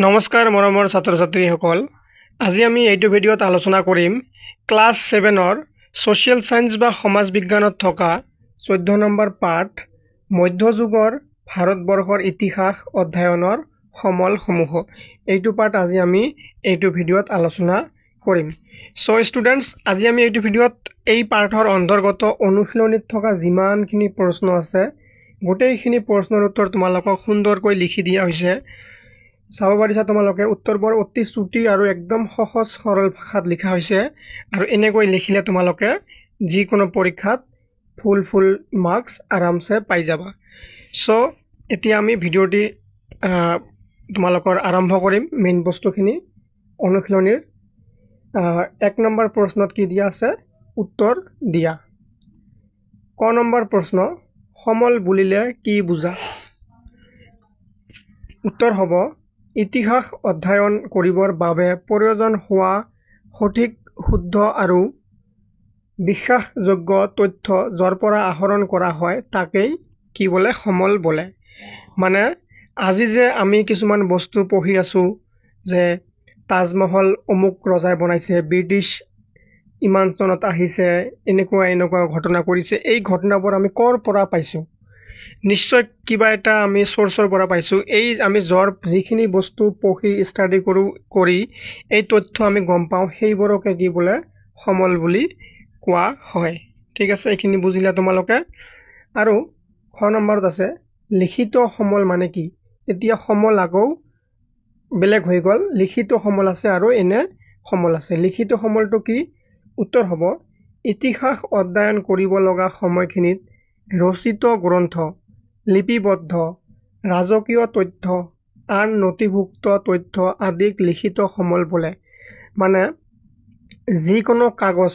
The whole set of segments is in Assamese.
নমস্কাৰ মৰমৰ ছাত্ৰ ছাত্ৰীসকল, আজি আমি এইটো ভিডিঅ'ত আলোচনা কৰিম ক্লাছ 7ৰ ছ'চিয়েল সায়েন্স বা সমাজ বিজ্ঞানত থকা 14 নম্বৰ পাঠ মধ্যযুগৰ ভাৰতবৰ্ষৰ ইতিহাস অধ্যয়নৰ সমলসমূহ। এইটো পাঠ আজি আমি এইটো ভিডিঅ'ত আলোচনা কৰিম। সো ষ্টুডেন্টস, আজি আমি এইটো ভিডিঅ'ত এই পাঠৰ অন্তৰ্গত অনুশীলনীত থকা যিমানখিনি প্ৰশ্ন আছে গোটেইখিনি প্ৰশ্নৰ উত্তৰ তোমালোকক সুন্দৰকৈ লিখি দিয়া হৈছে। চাব পাৰিছা তোমালোকে উত্তৰবোৰ অতি চুটি আৰু একদম সহজ সৰল ভাষাত লিখা হৈছে আৰু এনেকৈ লিখিলে তোমালোকে যিকোনো পৰীক্ষাত ফুল মাৰ্কস আৰামছে পাই যাবা। সো এতিয়া আমি ভিডিঅ'টি তোমালোকৰ আৰম্ভ কৰিম। মেইন বস্তুখিনি অনুশীলনীৰ 1 নম্বৰ প্ৰশ্নত কি দিয়া আছে উত্তৰ দিয়া। ক নম্বৰ প্ৰশ্ন, সমল বুলিলে কি বুজা? উত্তৰ হ'ব ইতিহাস অধ্যয়ন কৰিবৰ বাবে প্ৰয়োজন হোৱা সঠিক শুদ্ধ আৰু বিশ্বাসযোগ্য তথ্য যৰ পৰা আহৰণ কৰা হয় তাকেই কি বলে সমল বলে। মানে আজি যে আমি কিছুমান বস্তু পঢ়ি আছো যে তাজমহল অমুক ৰজাই বনাইছে, ব্ৰিটিছ ইমান চনত আহিছে, এনেকুৱা ঘটনা কৰিছে, এই ঘটনাবোৰ আমি কৰ পৰা পাইছো? নিশ্চয় কিবা এটা আমি সোৰ্সৰ পৰা পাইছো। এই আমি যিখিনি বস্তু পঢ়ি ষ্টাডি কৰি এই তথ্য আমি গম পাওঁ সেইবোৰকে কি বলে সমল বুলি কোৱা হয়। ঠিক আছে, এইখিনি বুজিলা তোমালোকে। আৰু খ নম্বৰত আছে লিখিত সমল মানে কি? এতিয়া সমল আগৌ বেলেগ হৈ গ'ল, লিখিত সমল আছে আৰু এনে সমল আছে। লিখিত সমলটো কি? উত্তৰ হ'ব ইতিহাস অধ্যয়ন কৰিব লগা সময়খিনিত ৰচিত গ্ৰন্থ, লিপিবদ্ধ ৰাজকীয় তথ্য, আন নথিভুক্ত তথ্য আদিক লিখিত সমল বোলে। মানে যিকোনো কাগজ,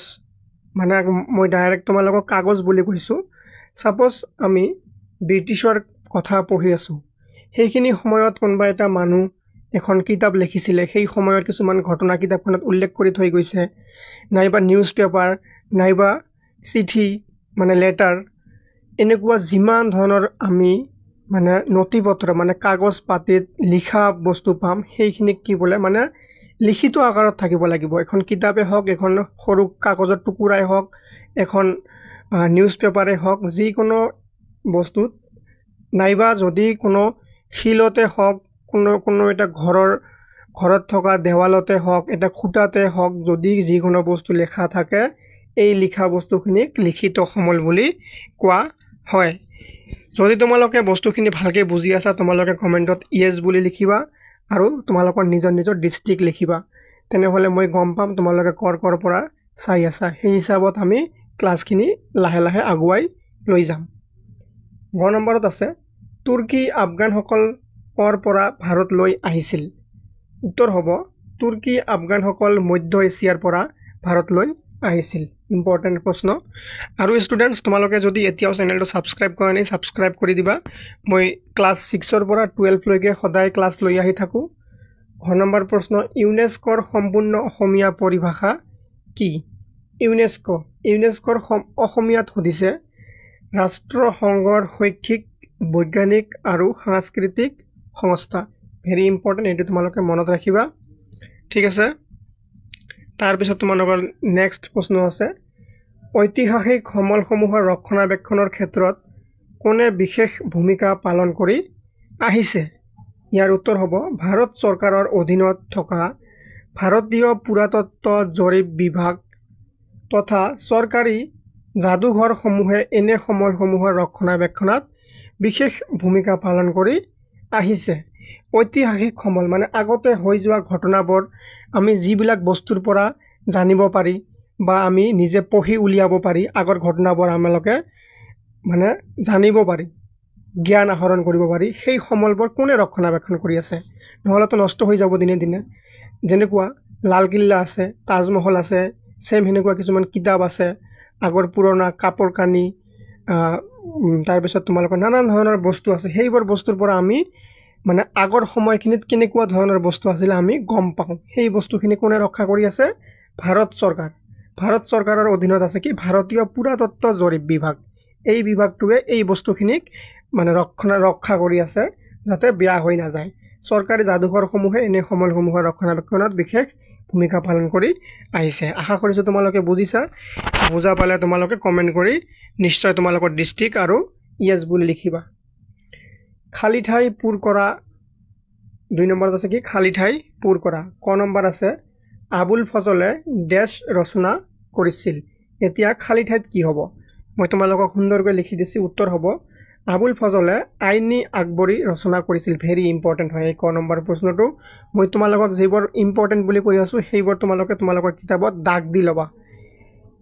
মানে মই ডাইৰেক্ট তোমালোকক কাগজ বুলি কৈছোঁ। সাপোজ আমি ব্ৰিটিছৰ কথা পঢ়ি আছোঁ, সেইখিনি সময়ত কোনোবা এটা মানুহ এখন কিতাপ লিখিছিলে, সেই সময়ত কিছুমান ঘটনা কিতাপখনত উল্লেখ কৰি থৈ গৈছে, নাইবা নিউজ পেপাৰ, নাইবা চিঠি মানে লেটাৰ, এনেকুৱা যিমান ধৰণৰ আমি মানে নথিপত্ৰ মানে কাগজ পাতিত লিখা বস্তু পাম সেইখিনিক কি বলে মানে লিখিত আকাৰত থাকিব লাগিব। এখন কিতাপে হওক, এখন সৰু কাগজৰ টুকুৰাই হওক, এখন নিউজ পেপাৰে হওক, যিকোনো বস্তুত, নাইবা যদি কোনো শিলতে হওক, কোনো এটা ঘৰত থকা দেৱালতে হওক, এটা খুঁটাতে হওক, যদি যিকোনো বস্তু লেখা থাকে এই লিখা বস্তুখিনিক লিখিত সমল বুলি কোৱা হয়। যদি তোমালোকে বস্তুখিনি ভালকে বুজি আছা তোমালোকে কমেন্টত ইয়েস বুলি লিখিবা আৰু তোমালোকৰ নিজৰ ডিস্ট্ৰিক্ট লিখিবা। তেনেহলে মই গম পাম তোমালোকে কৰ পৰা চাই আছা। সেই হিচাপত আমি ক্লাছখিনি লাহে আগুৱাই লৈ যাম। 9 নম্বৰত আছে তুৰ্কী আফগানসকল কৰ পৰা ভাৰতলৈ আহিছিল? উত্তৰ হ'ব তুৰ্কী আফগানসকল মধ্য এছিয়াৰ পৰা ভাৰতলৈ আহিছিল। ইম্পৰ্টেন্ট প্ৰশ্ন। আৰু ষ্টুডেন্টস, তোমালোকে যদি এতিয়াও চেনেলটো সাবস্ক্ৰাইব কৰা নাই সাবস্ক্ৰাইব কৰি দিবা। মই ক্লাছ 6ৰ পৰা 12 লৈকে সদায় ক্লাছ লৈ আহি থাকো। 9 নম্বৰ প্ৰশ্ন, ইউনেস্কোৰ সম্পূৰ্ণ অসমীয়া পৰিভাষা কি? ইউনেস্কোৰ অসমীয়াত সুধিছে ৰাষ্ট্ৰসংঘৰ শৈক্ষিক, বৈজ্ঞানিক আৰু সাংস্কৃতিক সংস্থা। ভেৰি ইম্পৰ্টেন্ট, এইটো তোমালোকে মনত ৰাখিবা। ঠিক আছে, তাৰপিছত তোমালোকৰ নেক্সট প্ৰশ্ন আছে ঐতিহাসিক সমলসমূহৰ ৰক্ষণাবেক্ষণৰ ক্ষেত্ৰত কোনে বিশেষ ভূমিকা পালন কৰি আহিছে? ইয়াৰ উত্তৰ হ'ব ভাৰত চৰকাৰৰ অধীনত থকা ভাৰতীয় পুৰাতত্ত্ব জৰীপ বিভাগ তথা চৰকাৰী যাদুঘৰসমূহে এনে সমলসমূহৰ ৰক্ষণাবেক্ষণত বিশেষ ভূমিকা পালন কৰি আহিছে। ঐতিহাসিক সমল মানে আগতে হৈ যোৱা ঘটনাবোৰ আমি যিবিলাক বস্তুৰ পৰা জানিব পাৰি বা আমি নিজে পঢ়ি উলিয়াব পাৰি, আগৰ ঘটনাবোৰ আমালোকে মানে জানিব পাৰি, জ্ঞান আহৰণ কৰিব পাৰি, সেই সমলবোৰ কোনে ৰক্ষণাবেক্ষণ কৰি আছে? নহলেতো নষ্ট হৈ যাব দিনে দিনে। যেনেকুৱা লালকিল্লা আছে, তাজমহল আছে, সেম সেনেকুৱা কিছুমান কিতাপ আছে, আগৰ পুৰণা কাপোৰ কানি, তাৰপিছত তোমালোকৰ নানান ধৰণৰ বস্তু আছে। সেইবোৰ বস্তুৰ পৰা আমি মানে আগৰ সময়খিনিত কেনেকুৱা ধৰণৰ বস্তু আছিল আমি গম পাওঁ। সেই বস্তুখিনি কোনে ৰক্ষা কৰি আছে? ভাৰত চৰকাৰ। ভাৰত চৰকাৰৰ অধীনত আছে কি ভাৰতীয় পুৰাতত্ত্ব জৰীপ বিভাগ। এই বিভাগটোৱে এই বস্তুখিনিক মানে ৰক্ষা কৰি আছে যাতে বেয়া হৈ নাযায়। চৰকাৰী যাদুঘৰসমূহে এনে সমলসমূহৰ ৰক্ষণাবেক্ষণত বিশেষ ভূমিকা পালন কৰি আহিছে আশা কৰিছোঁ তোমালোকে বুজিছা বুজা পালে তোমালোকে কমেন্ট কৰি নিশ্চয় তোমালোকৰ ডিস্ট্ৰিক্ট আৰু ইয়েস বুলি লিখিবা খালি ঠাই পূৰ কৰা 2 নম্বৰত আছে কি খালি ঠাই পূৰ কৰা ক নম্বৰ আছে আবুল ফজলে ডেশ ৰচনা কৰিছিল এতিয়া খালি ঠাইত কি হ'ব মই তোমালোকক সুন্দৰকৈ লিখি দিছি উত্তৰ হ'ব আবুল ফজলে আইনি আকবৰী ৰচনা কৰিছিল ভেৰি ইম্পৰ্টেন্ট হয় এই ক নম্বৰ প্ৰশ্নটো মই তোমালোকক যেবোৰ ইম্পৰ্টেন্ট বুলি কৈ আছো সেইবোৰ তোমালোকৰ কিতাপত দাগ দি লবা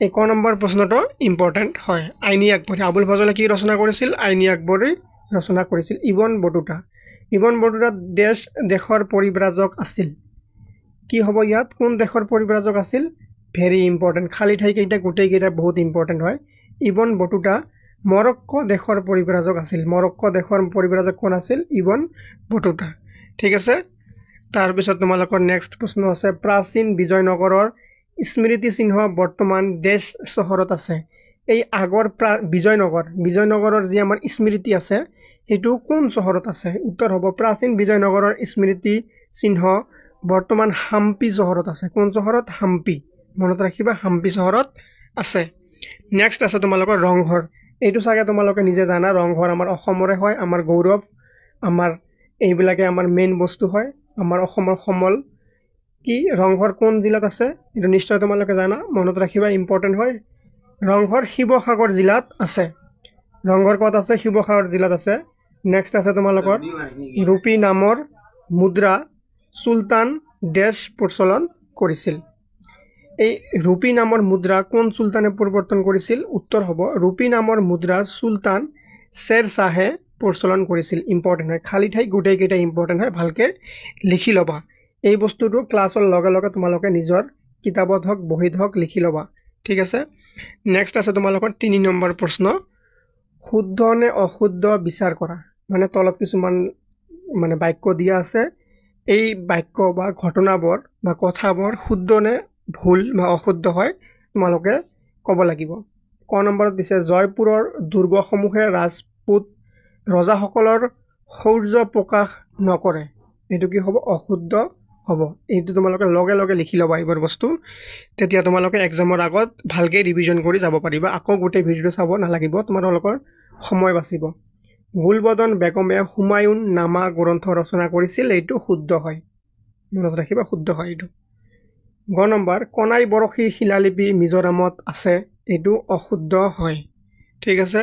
এই ক নম্বৰ প্ৰশ্নটো ইম্পৰ্টেন্ট হয় আইনি আকবৰী আবুল ফজলে কি ৰচনা কৰিছিল আইনি আকবৰী ৰচনা কৰিছিল ইবন বটুতা দেশৰ পৰিব্ৰাজক আছিল কি হ'ব ইয়াত কোন দেশৰ পৰিব্ৰাজক আছিল ভেৰি ইম্পৰ্টেন্ট খালি ঠাই কেইটা গোটেই কেইটা বহুত ইম্পৰ্টেন্ট হয় ইবন বটুতা মৰক্কো দেশৰ পৰিব্ৰাজক আছিল মৰক্কো দেশৰ পৰিব্ৰাজক কোন আছিল ইবন বটুতা ঠিক আছে তাৰ পিছত তোমালোকৰ নেক্সট প্ৰশ্ন আছে প্ৰাচীন বিজয়নগৰৰ স্মৃতি চিহ্ন বৰ্তমান দেশ চহৰত আছে এই আগৰ বিজয়নগৰৰ যি আমাৰ স্মৃতি আছে এটো কোন চহৰত আছে উত্তৰ হ'ব প্ৰাচীন বিজয়নগৰৰ স্মৃতি চিহ্ন বৰ্তমান হাম্পি চহৰত আছে কোন চহৰত হাম্পি মনত ৰাখিবা হাম্পি চহৰত আছে নেক্সট আছে তোমালোকৰ ৰংঘৰ এইটো সাগে তোমালোকে নিজে জানা ৰংঘৰ আমাৰ অসমৰে হয় আমাৰ গৌৰৱ আমাৰ এইবিলাকে আমাৰ মেইন বস্তু হয় আমাৰ অসমৰ সমল কি ৰংঘৰ কোন জিলাত আছে এটো নিশ্চয় তোমালোকে জানা মনত ৰাখিবা ইম্পৰ্টেন্ট হয় ৰংঘৰ শিৱসাগৰ জিলাত আছে ৰংঘৰ ক'ত আছে শিৱসাগৰ জিলাত আছে নেক্সট আছে তোমালোকৰ ৰূপী নামৰ মুদ্ৰা সুলতান ডেশ প্ৰচলন কৰিছিল এই ৰূপী নামৰ মুদ্ৰা কোন সুলতানে পৰিৱৰ্তন কৰিছিল উত্তৰ হ'ব ৰূপী নামৰ মুদ্ৰা সুলতান শেৰ শাহে প্ৰচলন কৰিছিল ইম্পৰ্টেন্ট হয় খালি ঠাই গোটেই কেইটা ইম্পৰ্টেন্ট হয় ভালকে লিখি লবা এই বস্তুটো ক্লাছৰ লগে লগে তোমালোকে নিজৰ কিতাপত হক বহিত হক লিখি লবা ঠিক আছে নেক্সট আছে তোমালোকৰ 3 নম্বৰ প্ৰশ্ন শুদ্ধ নে অশুদ্ধ বিচাৰ কৰা মানে তলত কিছুমান মানে বাক্য দিয়া আছে এই বাক্য বা ঘটনাবোৰ বা কথাবোৰ শুদ্ধ নে ভুল বা অশুদ্ধ হয় তোমালোকে ক'ব লাগিব ক নম্বৰত দিছে জয়পুৰৰ দুৰ্গসমূহে ৰাজপুত ৰজাসকলৰ শৌৰ্য প্ৰকাশ নকৰে এটো কি হ'ব অশুদ্ধ হ'ব এইটো তোমালোকে লগে লগে লিখি লবা এইবোৰ বস্তু তেতিয়া তোমালোকে এক্সামৰ আগত ভালকে ৰিভিজন কৰি যাব পাৰিবা আকৌ গোটেই ভিডিওটো চাব নালাগিব তোমালোকৰ সময় বাচিব গুলবদন বেগমে হুমায়ুন নামা গ্ৰন্থ ৰচনা কৰিছিল এইটো শুদ্ধ হয় মনত ৰাখিবা শুদ্ধ হয় এইটো গ নম্বৰ কনাই বৰশী শিলালিপি মিজোৰামত আছে এইটো অশুদ্ধ হয় ঠিক আছে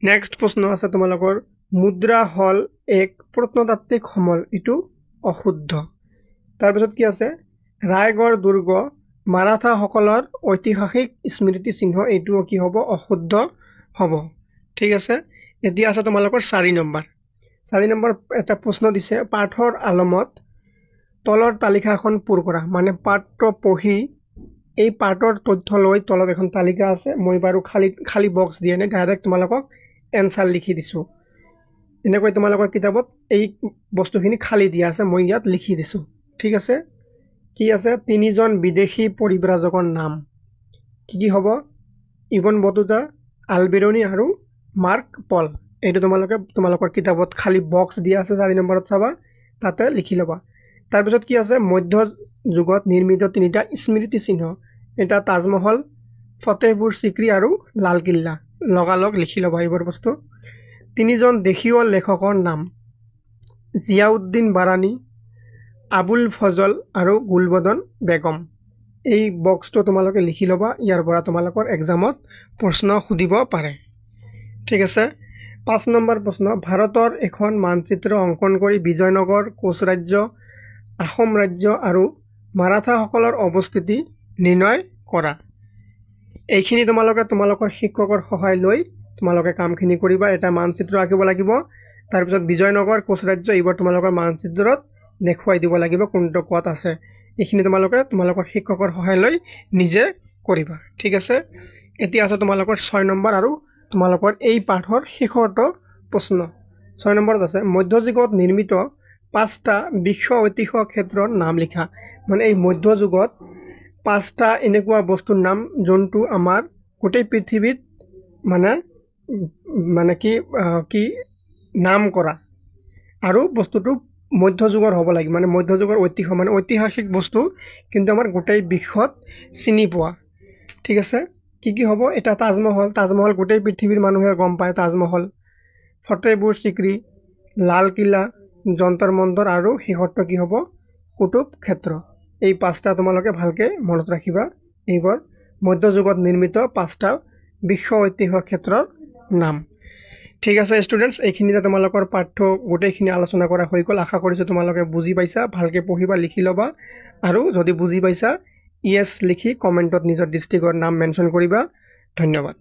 নেক্সট প্ৰশ্ন আছে তোমালোকৰ মুদ্ৰা হল এক প্ৰত্নতাত্ত্বিক সমল এইটো অশুদ্ধ তাৰ পিছত কি আছে ৰায়গড় দুৰ্গ মাৰাঠা সকলৰ ঐতিহাসিক স্মৃতি চিহ্ন এইটো কি হ'ব অশুদ্ধ হ'ব ঠিক আছে এতিয়া আছে তোমালোকৰ 4 নম্বৰ এটা প্ৰশ্ন দিছে পাঠৰ আলমত তলৰ তালিকাখন পূৰ কৰা মানে পাঠটো পঢ়ি এই পাঠৰ তথ্য লৈ তলত এখন তালিকা আছে মই বাৰু খালি বক্স দিয়া নাই ডাইৰেক্ট তোমালোকক এনসাৰ লিখি দিছো এনেকৈ তোমালোকৰ কিতাপত এই বস্তুখিনি খালি দিয়া আছে মই ইয়াত লিখি দিছো ঠিক আছে কি আছে তিনিজন বিদেশী পৰিব্ৰাজকৰ নাম কি হ'ব ইবন বটুতা আলবেৰোনি আৰু মাৰ্ক পল এইটো তোমালোকৰ কিতাপত খালি বক্স দিয়া আছে 4 নম্বৰত চাবা তাতে লিখি লবা তাৰ পিছত কি আছে মধ্য যুগত নিৰ্মিত তিনিটা স্মৃতি চিহ্ন এটা তাজমহল ফতেহপুৰ সিক্ৰী আৰু লাল কিল্লা লগালগ লিখি লবা এইবোৰ বস্তু তিনিজন দেশীয় লেখকৰ নাম জিয়াউদ্দিন বাৰানী আবুল ফজল আৰু গুলবদন বেগম এই বক্সটো তোমালোকে লিখি লবা ইয়াৰ পৰা তোমালোকৰ এক্সামত প্ৰশ্ন সুধিব পাৰে ঠিক আছে 5 নম্বৰ প্ৰশ্ন ভাৰতৰ এখন মানচিত্ৰ অংকন কৰি বিজয়নগৰ কোচ ৰাজ্য আহোম ৰাজ্য আৰু মাৰাঠা সকলৰ অৱস্থিতি নিৰ্ণয় কৰা এইখিনি তোমালোকৰ শিক্ষকৰ সহায় লৈ তোমালোকে কামখিনি কৰিবা এটা মানচিত্ৰ আঁকিব লাগিব তাৰ পিছত বিজয়নগৰ কোচ ৰাজ্য এইবোৰ তোমালোকৰ মানচিত্ৰত দেখুৱাই দিব লাগিব কোনটো ক'ত আছে এইখিনি তোমালোকৰ শিক্ষকৰ সহায় লৈ নিজে কৰিবা ঠিক আছে এতিয়া আছে তোমালোকৰ 6 নম্বৰ আৰু তোমালোকৰ এই পাঠৰ শেষৰটো প্ৰশ্ন 6 নম্বৰত আছে মধ্যযুগত নিৰ্মিত 5টা বিশ্ব ঐতিহ্য ক্ষেত্ৰৰ নাম লিখা মানে এই মধ্যযুগত 5টা এনেকুৱা বস্তুৰ নাম যোনটো আমাৰ গোটেই পৃথিৱীত মানে কি নাম কৰা আৰু বস্তুটো মধ্যযুগৰ হ'ব লাগে, মানে মধ্যযুগৰ ঐতিহ্য মানে ঐতিহাসিক বস্তু কিন্তু আমাৰ গোটেই বিশ্বত চিনি পোৱা। ঠিক আছে, কি হ'ব? এটা তাজমহল গোটেই পৃথিৱীৰ মানুহে গম পায়। তাজমহল, ফতেহপুৰ চিক্ৰী, লালকিল্লা, যন্তৰ মন্তৰ আৰু শেষৰটো কি হ'ব? কুতুব ক্ষেত্ৰ। এই 5টা তোমালোকে ভালকৈ মনত ৰাখিবা। এইবোৰ মধ্যযুগত নিৰ্মিত 5টা বিশ্ব ঐতিহ্য ক্ষেত্ৰৰ নাম। ঠিক আছে ষ্টুডেণ্টছ, এইখিনিতে তোমালোকৰ পাঠ্য গোটেইখিনি আলোচনা কৰা হৈ গ'ল। আশা কৰিছোঁ তোমালোকে বুজি পাইছা। ভালকৈ পঢ়িবা, লিখি ল'বা, আৰু যদি বুজি পাইছা ইয়েছ লিখি কমেণ্টত নিজৰ ডিষ্ট্ৰিক্টৰ নাম মেনশ্যন কৰিবা। ধন্যবাদ।